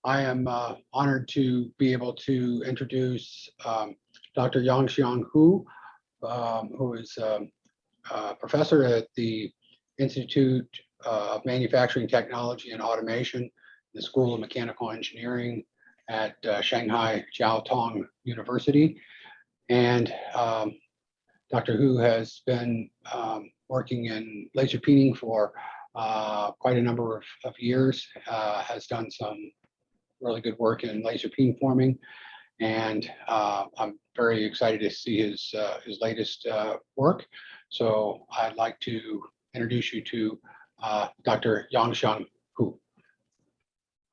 I am honored to be able to introduce Dr. Yongxiang Hu, who is a professor at the Institute of Manufacturing Technology and Automation, the School of Mechanical Engineering at Shanghai Jiao Tong University. And Dr. Hu has been working in laser peening for quite a number of years, has done some really good work in laser peen forming. And I'm very excited to see his latest work. So I'd like to introduce you to Dr. Yongxiang Hu.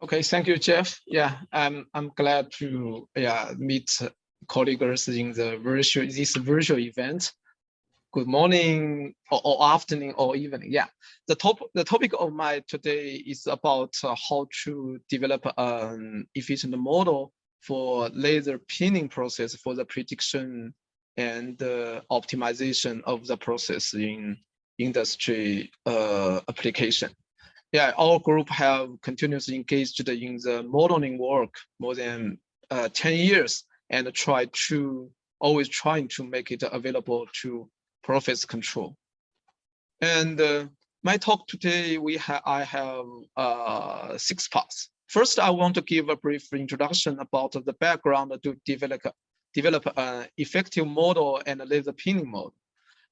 Okay, thank you, Jeff. Yeah, I'm glad to meet colleagues in this virtual event. Good morning, or afternoon, or evening. Yeah, the topic of my today is about how to develop an efficient model for laser peening process for the prediction and optimization of the process in industry application. Yeah, our group have continuously engaged in the modeling work more than 10 years and always trying to make it available to process control. And my talk today, I have 6 parts. First, I want to give a brief introduction about the background to develop an effective model and a laser peening model.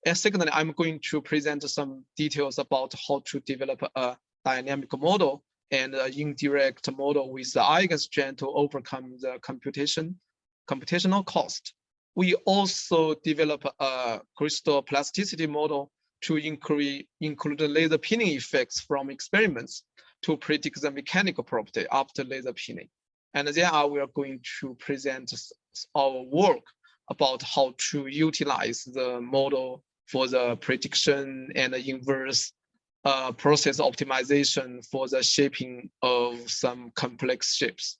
And secondly, I'm going to present some details about how to develop a dynamic model and an indirect model with the eigenstrain to overcome the computational cost. We also develop a crystal plasticity model to include the laser peening effects from experiments to predict the mechanical property after laser peening. And then we are going to present our work about how to utilize the model for the prediction and the inverse process optimization for the shaping of some complex shapes.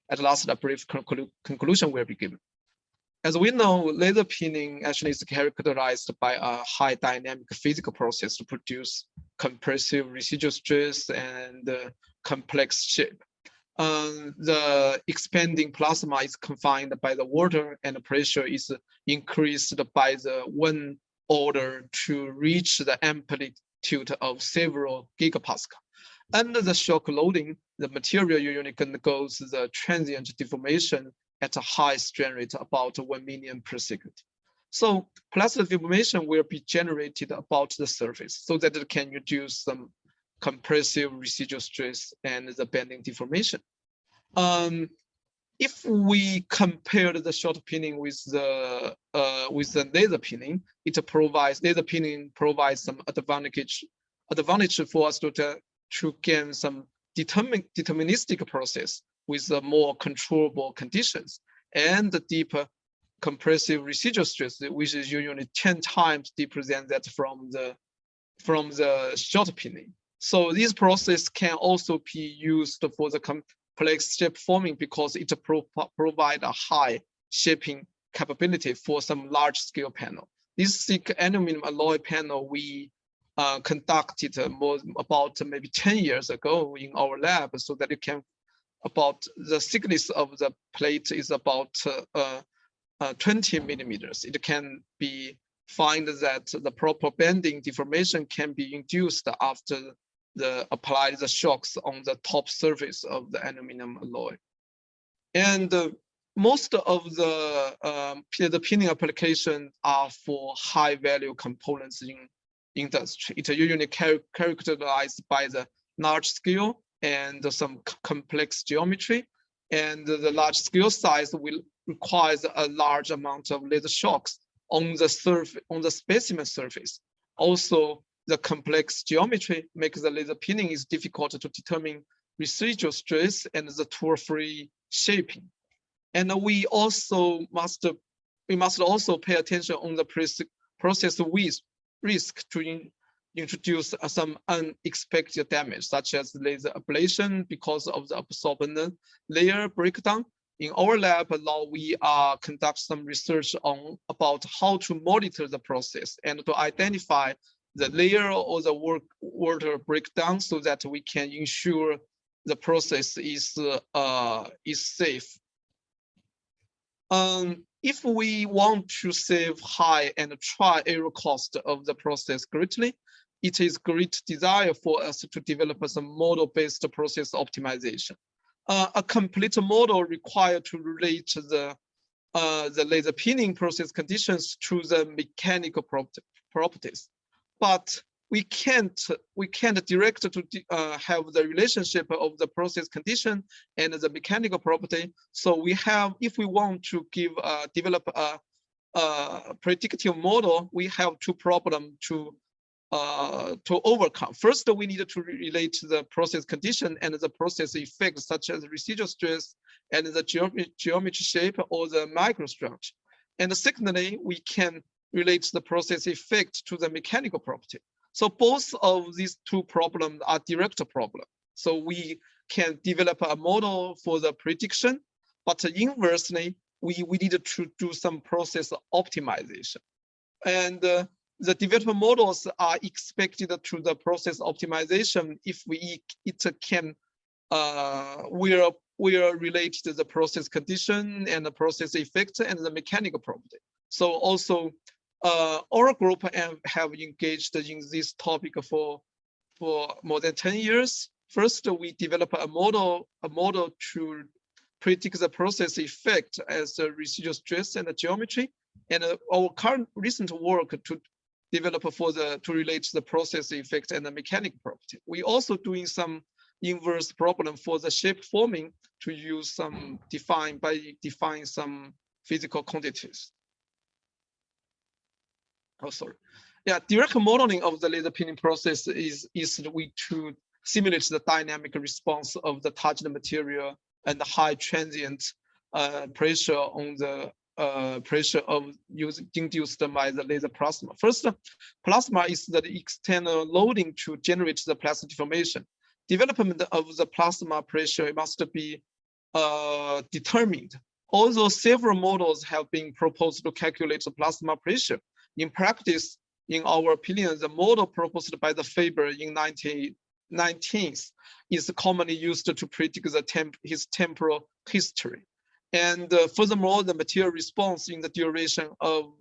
At last, a brief conclusion will be given. As we know, laser peening actually is characterized by a high dynamic physical process to produce compressive residual stress and complex shape. The expanding plasma is confined by the water, and the pressure is increased by the 1 order to reach the amplitude of several gigapascal. Under the shock loading, the material usually undergoes the transient deformation at a high strain rate, about 1 million per second. So plastic deformation will be generated about the surface so that it can reduce some compressive residual stress and the bending deformation. If we compare the short peening with the laser peening, laser peening provides some advantage for us to gain some deterministic process with more controllable conditions and the deeper compressive residual stress, which is usually 10 times deeper than that from the short peening. So this process can also be used for the complex shape forming because it provides a high shaping capability for some large scale panel. This thick aluminum alloy panel we conducted about maybe 10 years ago in our lab, so that it can the thickness of the plate is about 20 millimeters. It can be find that the proper bending deformation can be induced after apply the shocks on the top surface of the aluminum alloy. And most of the peening applications are for high value components in industry. It is usually characterized by the large scale and some complex geometry, and the large scale size will require a large amount of laser shocks on the specimen surface. Also, the complex geometry makes the laser peening is difficult to determine residual stress and the tool-free shaping. And we must also pay attention on the process with risk to introduce some unexpected damage, such as laser ablation because of the absorbent layer breakdown. In our lab now, we conduct some research about how to monitor the process and to identify the layer or the water breakdown so that we can ensure the process is safe. If we want to save high and trial error cost of the process greatly, it is great desire for us to develop some model-based process optimization. A complete model required to relate the laser peening process conditions to the mechanical properties, but we can't direct to have the relationship of the process condition and the mechanical property. So we have, if we want to develop a predictive model, we have two problems to overcome. First, we need to relate the process condition and the process effects, such as residual stress and the geometry shape or the microstructure. And secondly, we can relate the process effect to the mechanical property. So both of these two problems are direct problems. So we can develop a model for the prediction, but inversely, we needed to do some process optimization. And the development models are expected to the process optimization if it can will relate to the process condition and the process effect and the mechanical property. So also our group have engaged in this topic for more than 10 years. First, we develop a model to predict the process effect as the residual stress and the geometry. And our current recent work to develop to relate the process effect and the mechanical property. We also doing some inverse problem for the shape forming to use some define some physical quantities. Oh, sorry. Yeah, direct modeling of the laser peening process is the way to simulate the dynamic response of the target material and the high transient pressure on the pressure induced by the laser plasma. First, plasma is the external loading to generate the plastic deformation. Development of the plasma pressure must be determined. Although several models have been proposed to calculate the plasma pressure, in practice, in our opinion, the model proposed by the Faber in 1990s is commonly used to predict his temporal history. And furthermore, the material response in the duration of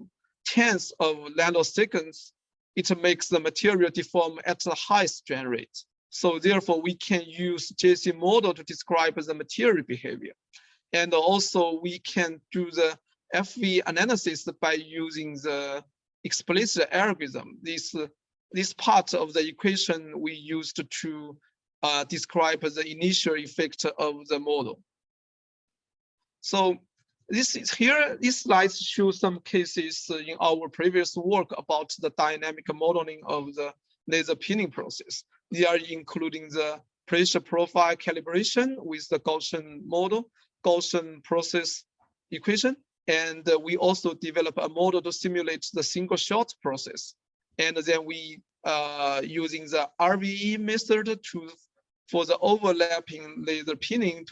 tenths of nanoseconds, it makes the material deform at the high strain rate. So therefore, we can use JC model to describe the material behavior. And also we can do the FV analysis by using the explicit algorithm. This part of the equation we used to describe the initial effect of the model. So this slides show some cases in our previous work about the dynamic modeling of the laser peening process. They are including the pressure profile calibration with the Gaussian model, Gaussian process equation, and we also develop a model to simulate the single shot process. And then we using the RVE method for the overlapping laser peening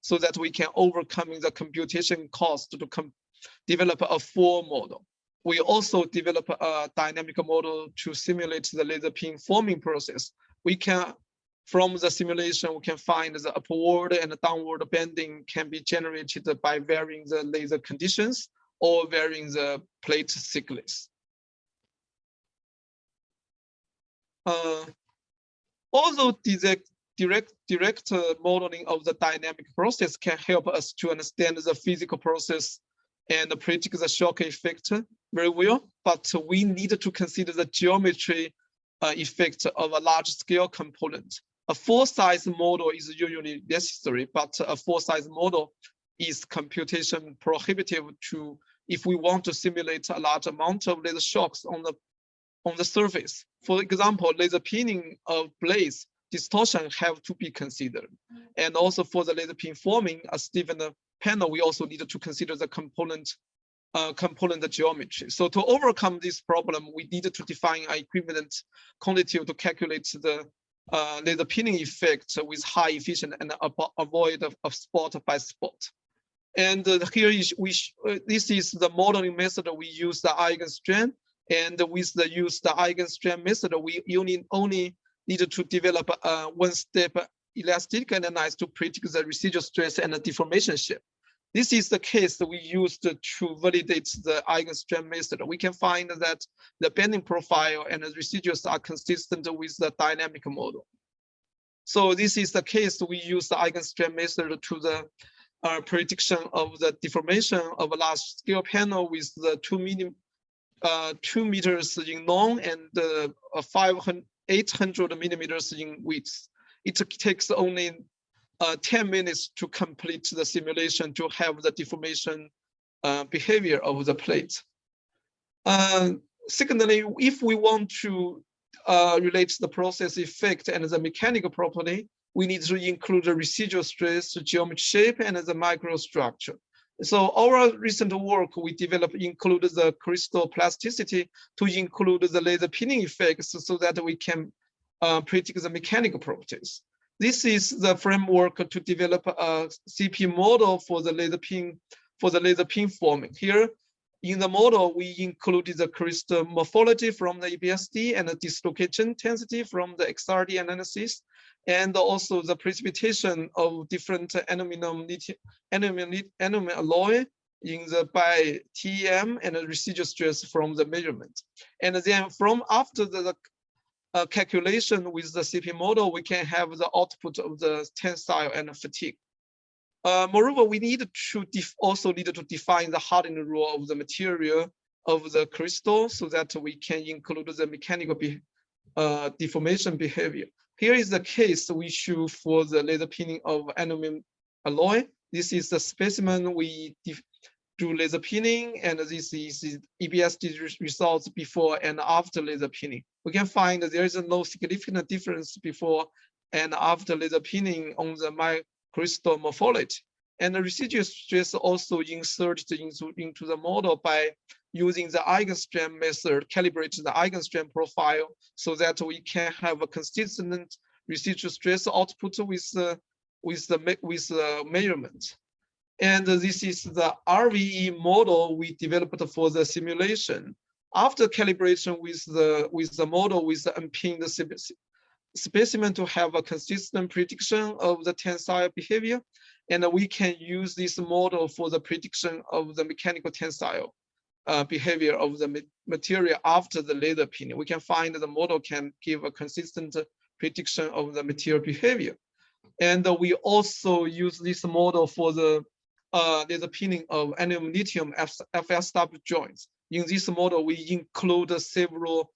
so that we can overcome the computation cost to develop a full model. We also develop a dynamic model to simulate the laser peen forming process. We can, from the simulation, we can find the upward and downward bending can be generated by varying the laser conditions or varying the plate thickness. Although direct modeling of the dynamic process can help us to understand the physical process and predict the shock effect very well, but we need to consider the geometry effect of a large scale component. A full-size model is usually necessary, but a full-size model is computation prohibitive if we want to simulate a large amount of laser shocks on the surface. For example, laser peening of blades distortion have to be considered. And also for the laser peen forming a stiffened panel, we also need to consider the component geometry. So to overcome this problem, we need to define an equivalent quantity to calculate the laser peening effect with high efficiency and avoid a spot by spot. And here this is the modeling method. We use the eigenstrain, and with the eigenstrain method, we only needed to develop a one-step elastic analysis to predict the residual stress and the deformation shape. This is the case that we used to validate the eigenstrain method. We can find that the bending profile and the residuals are consistent with the dynamic model. So this is the case we use the eigenstrain method to the prediction of the deformation of a large scale panel with the 2 meters in long and 800 millimeters in width. It takes only 10 minutes to complete the simulation to have the deformation behavior of the plate. Secondly, if we want to relate the process effect and the mechanical property, we need to include the residual stress, geometry shape, and the microstructure. So our recent work we developed includes the crystal plasticity to include the laser pinning effects so that we can predict the mechanical properties. This is the framework to develop a CP model for the laser peen forming. Here in the model, we included the crystal morphology from the EBSD and the dislocation intensity from the XRD analysis, and also the precipitation of different aluminum alloy in the by TEM and the residual stress from the measurement. And then from after the calculation with the CP model, we can have the output of the tensile and fatigue. Moreover, we need to also need to define the hardening rule of the material of the crystal so that we can include the mechanical deformation behavior. Here is the case we show for the laser pinning of aluminum alloy. This is the specimen we do laser pinning, and this is EBSD results before and after laser pinning. We can find that there is no significant difference before and after laser pinning on the crystal morphology. And the residual stress also inserted into the model by using the eigenstrain method, calibrate the eigenstrain profile so that we can have a consistent residual stress output with the measurement. And this is the RVE model we developed for the simulation. After calibration with the model with the unpinned specimen to have a consistent prediction of the tensile behavior, and we can use this model for the prediction of the mechanical tensile behavior of the material after the laser pinning. We can find that the model can give a consistent prediction of the material behavior. And we also use this model for the laser pinning of aluminum lithium FSW joints. In this model, we include several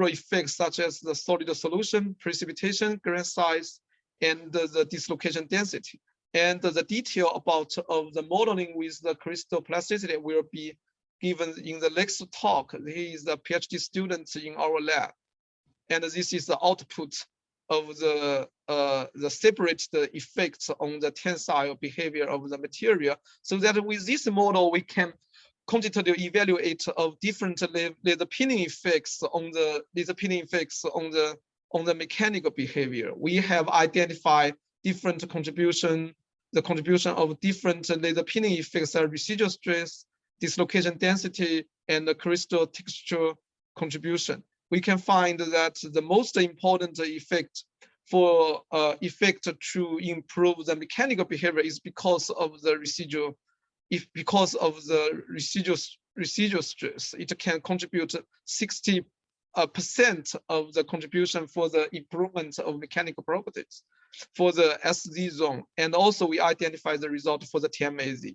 effects such as the solid solution, precipitation, grain size, and the dislocation density. And the detail about of the modeling with the crystal plasticity will be given in the next talk. He is a PhD student in our lab. And this is the output of the separate effects on the tensile behavior of the material, so that with this model, we can quantitatively evaluate of different laser pinning effects on the mechanical behavior. We have identified different contribution of different laser pinning effects are residual stress, dislocation density, and the crystal texture contribution. We can find that the most important effect to improve the mechanical behavior is because of the residual stress. It can contribute 60% of the contribution for the improvement of mechanical properties for the SZ zone. And also we identify the result for the TMAZ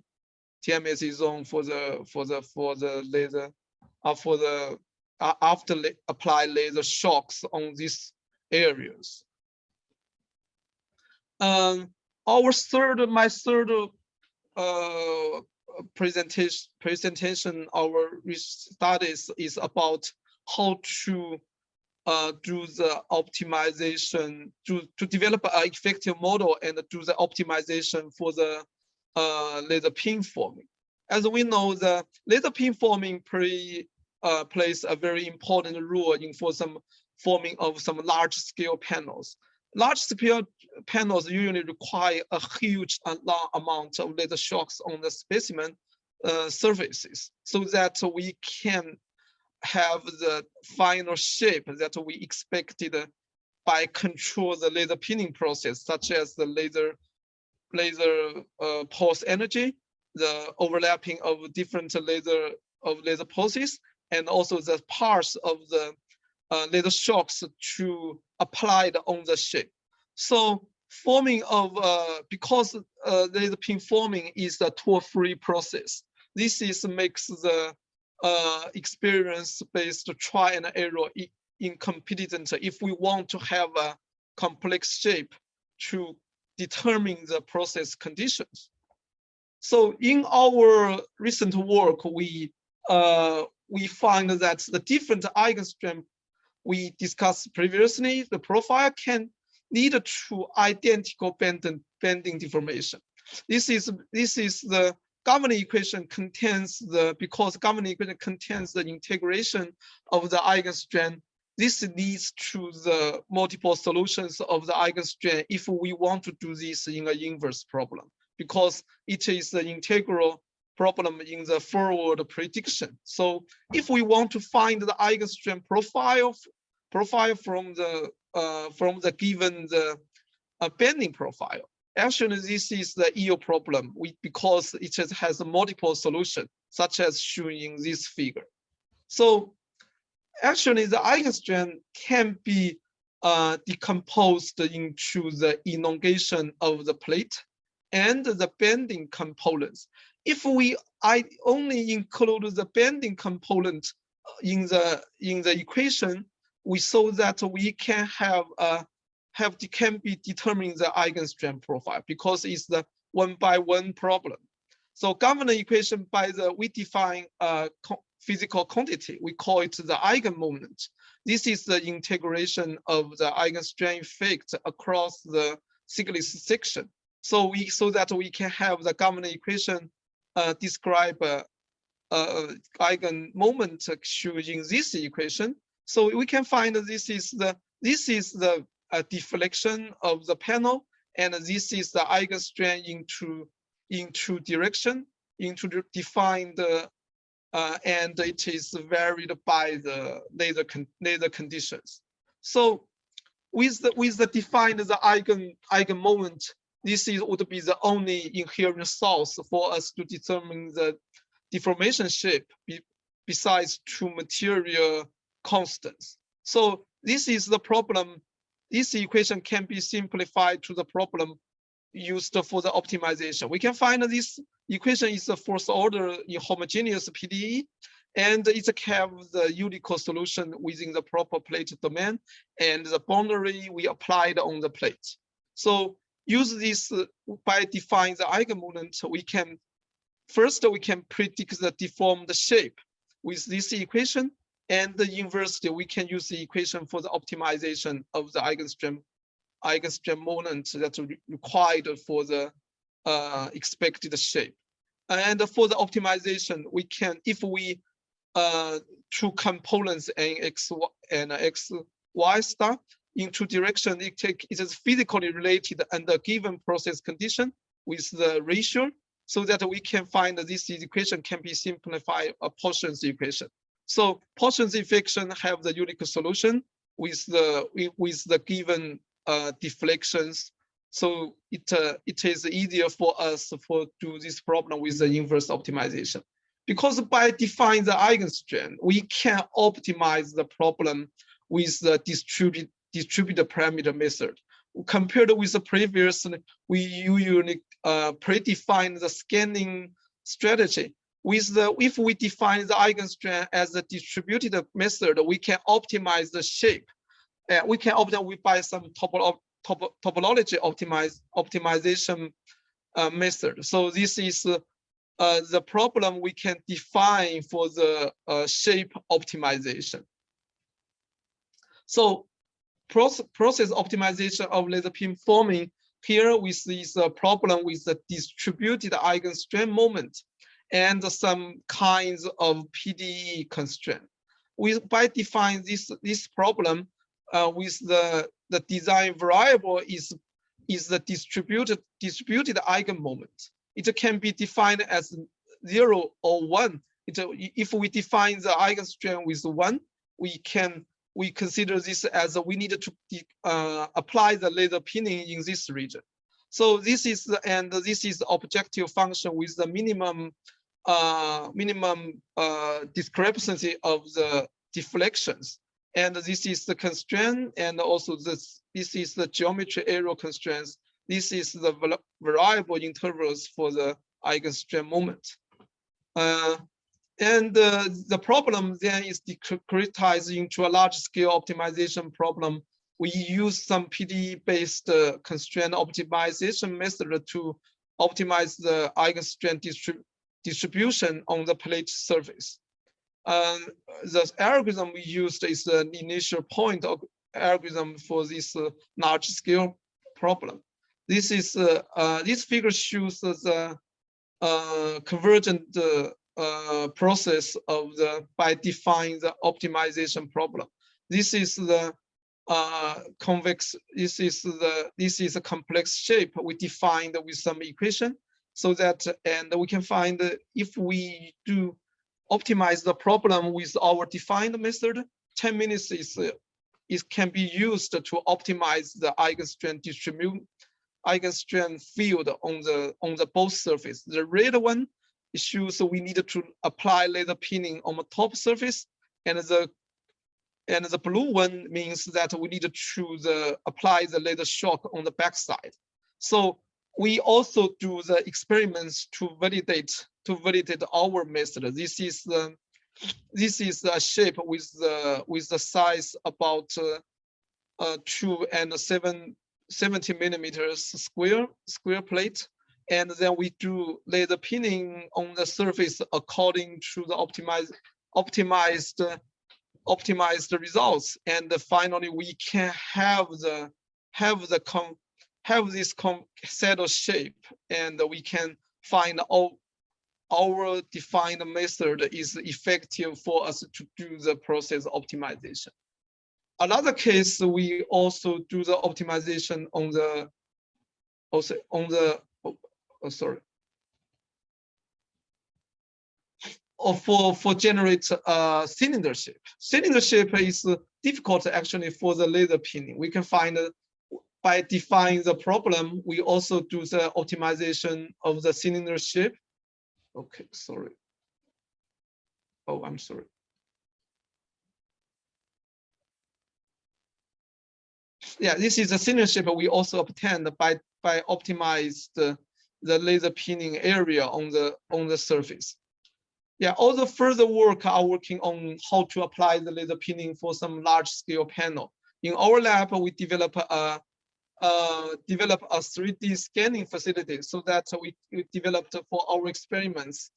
zone for the laser after apply laser shocks on these areas. My third presentation, our studies is about how to do the optimization, to develop an effective model and do the optimization for the laser peen forming. As we know, the laser peen forming plays a very important role in forming of some large scale panels. Large scale panels usually require a huge amount of laser shocks on the specimen surfaces so that we can have the final shape that we expected by control the laser peening process, such as the laser pulse energy, the overlapping of different laser pulses, and also the parts of the laser shocks to applied on the shape. So forming of because laser peen forming is a tool-free process. This makes the experience-based try and error incompetent if we want to have a complex shape to determine the process conditions. So in our recent work, we find that the different eigenstrain we discussed previously, the profile can lead to identical bending deformation. This is the governing equation contains because governing equation contains the integration of the eigenstrain. This leads to the multiple solutions of the eigenstrain if we want to do this in an inverse problem, because it is the integral problem in the forward prediction. So if we want to find the eigenstrain profile from the given bending profile, actually this is the EO problem because it has a multiple solution, such as shown in this figure. So actually the eigenstrain can be decomposed into the elongation of the plate and the bending components. If we only include the bending component in the equation, we saw that we can can be determining the eigenstrain profile because it's the one-by-one problem. So governing equation we define physical quantity. We call it the eigen-moment. This is the integration of the eigenstrain effect across the cyclic section. So that we can have the governing equation describe eigen-moment in this equation. So we can find that this is the deflection of the panel, and this is the eigenstrain into direction, into defined, and it is varied by the laser conditions. So with the defined the eigen-moment, this would be the only inherent source for us to determine the deformation shape besides two material constants. So this is the problem. This equation can be simplified to the problem used for the optimization. We can find that this equation is a first order in homogeneous PDE, and it has the unique solution within the proper plate domain, and the boundary we applied on the plate. So use this by defining the eigen-moment. We can predict the deformed shape with this equation, and inversely we can use the equation for the optimization of the eigenstrain moment that's required for the expected shape. And for the optimization, we can, if we two components and xy star in two directions, it is physically related under given process condition with the ratio, so that we can find that this equation can be simplified a Portion's equation. So Portion's equation have the unique solution with the given deflections. So it is easier for us to do this problem with the inverse optimization. Because by defining the eigenstrain, we can optimize the problem with the distributed parameter method. Compared with the previous, we usually predefine the scanning strategy. If we define the eigenstrain as a distributed method, we can optimize the shape. We can optimize by some topology optimization method. So this is the problem we can define for the shape optimization. So process optimization of laser peen forming, here with this problem with the distributed eigenstrain moment and some kinds of PDE constraint. By defining this problem with the design variable is the distributed eigenmoment. It can be defined as 0 or 1. If we define the eigenstrain with 1, we can we consider this as we need to apply the laser peening in this region. So this is the objective function with the minimum discrepancy of the deflections. And this is the constraint, and also this is the geometry error constraints. This is the variable intervals for the eigenstrain moment. The problem then is concretized into a large-scale optimization problem. We use some PDE-based constraint optimization method to optimize the eigenstrain distribution on the plate surface. The algorithm we used is the initial point algorithm for this large-scale problem. This is this figure shows the convergent process of by defining the optimization problem. This is the convex. This is a complex shape we defined with some equation, so that and we can find if we do optimize the problem with our defined method, 10 minutes can be used to optimize the eigenstrain field on the both surface. The red one shows we need to apply laser peening on the top surface, and the blue one means that we need to apply the laser shock on the backside. So we also do the experiments to validate our method. This is a shape with the size about 2 and 70 millimeters square plate, and then we do laser peening on the surface according to the optimized results, and finally we can have this saddle shape, and we can find our defined method is effective for us to do the process optimization. Another case, we also do the optimization on the for generate cylinder shape. Cylinder shape is difficult actually for the laser peening. We can find by defining the problem, we also do the optimization of the cylinder shape. Okay, sorry. Oh, I'm sorry. Yeah, this is the cylinder shape we also obtained by optimize the laser peening area on the surface. Yeah, all the further work are working on how to apply the laser peening for some large scale panel. In our lab, we develop a 3D scanning facility, so that we developed for our experiments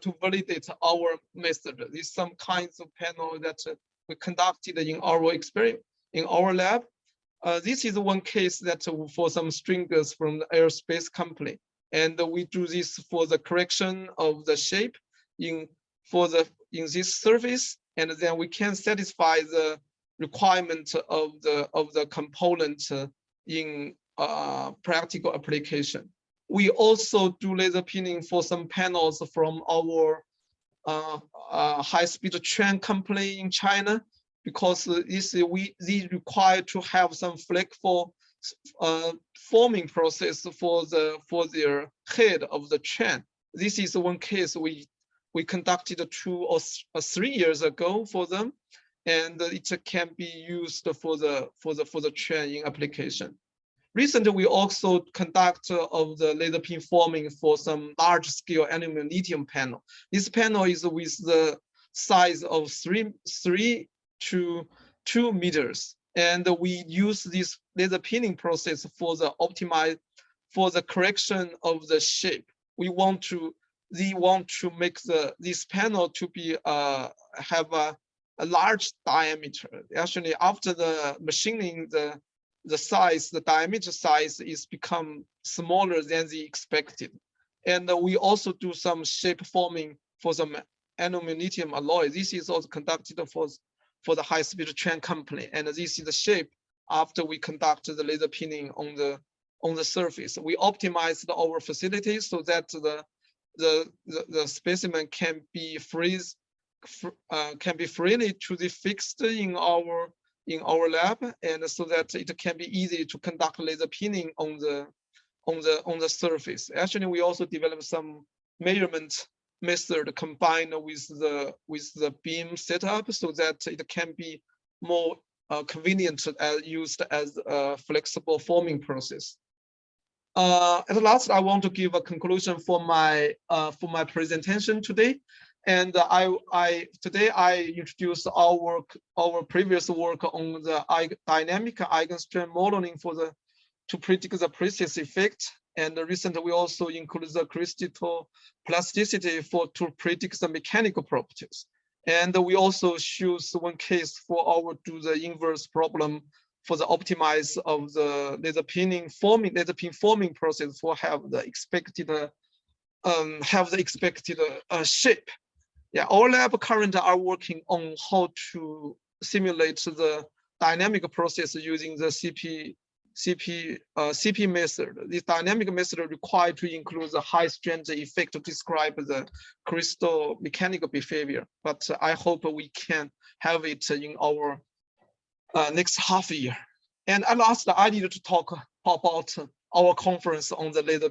to validate our method. There's some kinds of panel that we conducted in our experiment in our lab. This is one case that for some stringers from the aerospace company, and we do this for the correction of the shape in this surface, and then we can satisfy the requirement of the component in practical application. We also do laser peening for some panels from our high-speed train company in China, because these require to have some flexible forming process for their head of the train. This is one case we conducted 2 or 3 years ago for them, and it can be used for the train application. Recently, we also conduct of the laser peen forming for some large-scale aluminum panel. This panel is with the size of 3 to 2 meters, and we use this laser peening process for the correction of the shape. We want to make this panel to be have a large diameter. Actually, after the machining, the diameter size is become smaller than the expected. And we also do some shape forming for some aluminum alloy. This is also conducted for the high-speed train company. And this is the shape after we conduct the laser peening on the surface. We optimized our facilities so that the specimen can be freely to be fixed in our in our lab, and so that it can be easy to conduct laser peening on the surface. Actually, we also developed some measurement method combined with the beam setup, so that it can be more convenient used as a flexible forming process. At last, I want to give a conclusion for my presentation today. And today I introduced our previous work on the dynamic eigenstrain modeling to predict the process effect. And recently we also include the crystal plasticity to predict the mechanical properties. And we also choose one case for do the inverse problem for the optimize of the laser-peen forming process for have the expected shape. Yeah, our lab currently are working on how to simulate the dynamic process using the CP method. This dynamic method required to include the high strength effect to describe the crystal mechanical behavior. But I hope we can have it in our next half year. And at last, I needed to talk about our conference on the laser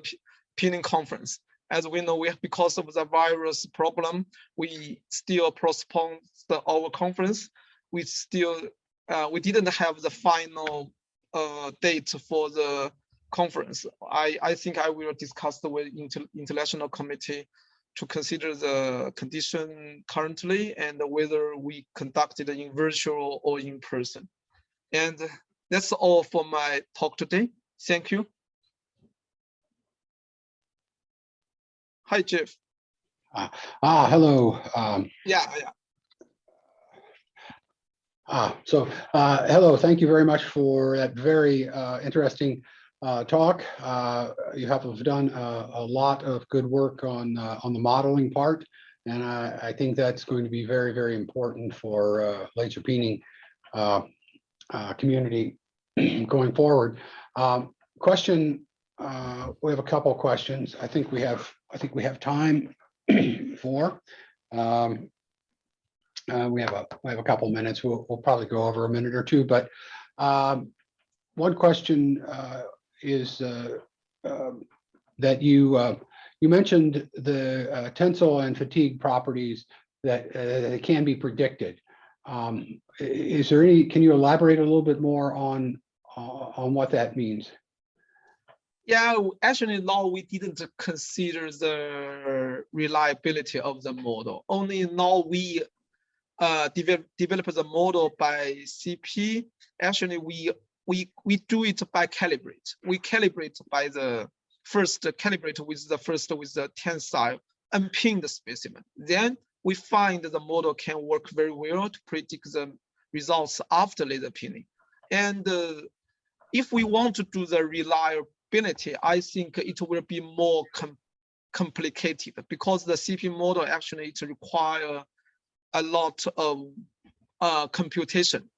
peening conference. As we know, because of the virus problem, we still postponed our conference. We didn't have the final date for the conference. I think I will discuss with international committee to consider the condition currently and whether we conduct it in virtual or in person. And that's all for my talk today. Thank you. Hi, Jeff. Hello. Hello. Thank you very much for that very interesting talk. You have done a lot of good work on the modeling part, and I think that's going to be very, very important for laser peening community going forward. Question. We have a couple of questions. I think we have time for. We have a couple of minutes. We'll probably go over a minute or two. But one question is that you mentioned the tensile and fatigue properties that can be predicted. Is there any? Can you elaborate a little bit more on what that means? Yeah, actually, now we didn't consider the reliability of the model. Only now we develop the model by CP. Actually, we do it by calibrate. We calibrate by the first calibrate with the tensile unpinned specimen. Then we find the model can work very well to predict the results after laser peening. And if we want to do the reliability, I think it will be more complicated because the CP model actually it requires a lot of computation.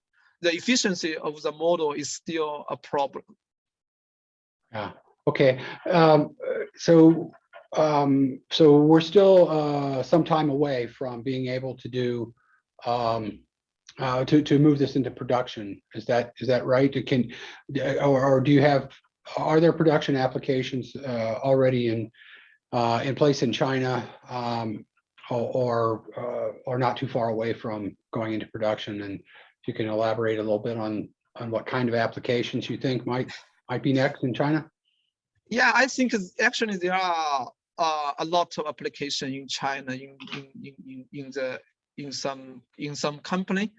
The efficiency of the model is still a problem. Yeah. Okay. So we're still some time away from being able to do to move this into production. Is that right? Or do you have? Are there production applications already in place in China, or not too far away from going into production? And if you can elaborate a little bit on what kind of applications you think might be next in China? Yeah, I think actually there are a lot of applications in China in some company.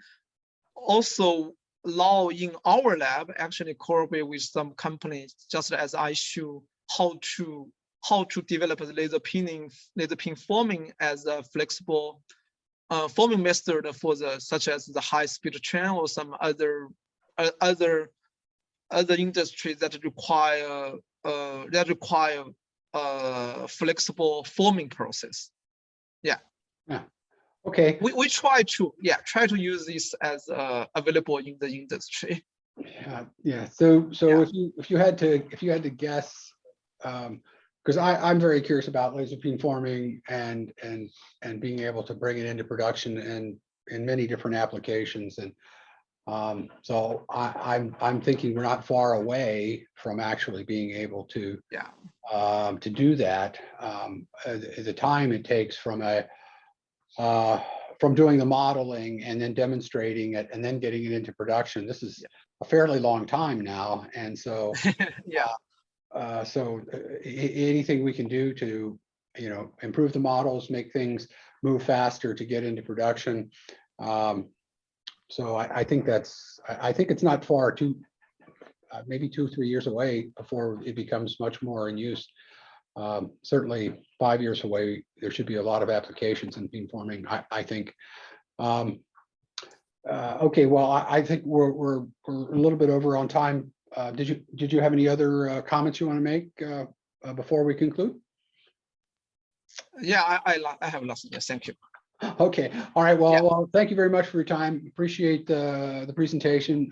Also, now in our lab, actually cooperate with some companies, just as I show how to develop the laser peen forming as a flexible forming method for such as the high-speed train or some other industries that require flexible forming process. Yeah. Yeah. Okay. We try to use this as available in the industry. Yeah. So yeah. if you had to guess, because I'm very curious about laser peen forming and being able to bring it into production and in many different applications. And So I'm thinking we're not far away from actually being able to Yeah. to do that. The time it takes from from doing the modeling and then demonstrating it and then getting it into production. This is a fairly long time now, and so Yeah. Anything we can do to improve the models, make things move faster to get into production. So I think I think it's not far maybe 2 or 3 years away before it becomes much more in use. Certainly 5 years away, there should be a lot of applications in beamforming, I think. Okay, well, I think we're a little bit over on time. Did you have any other comments you want to make before we conclude? Yeah, I have lots. Yes, thank you. Okay, all right. Well, thank you very much for your time. Appreciate the presentation.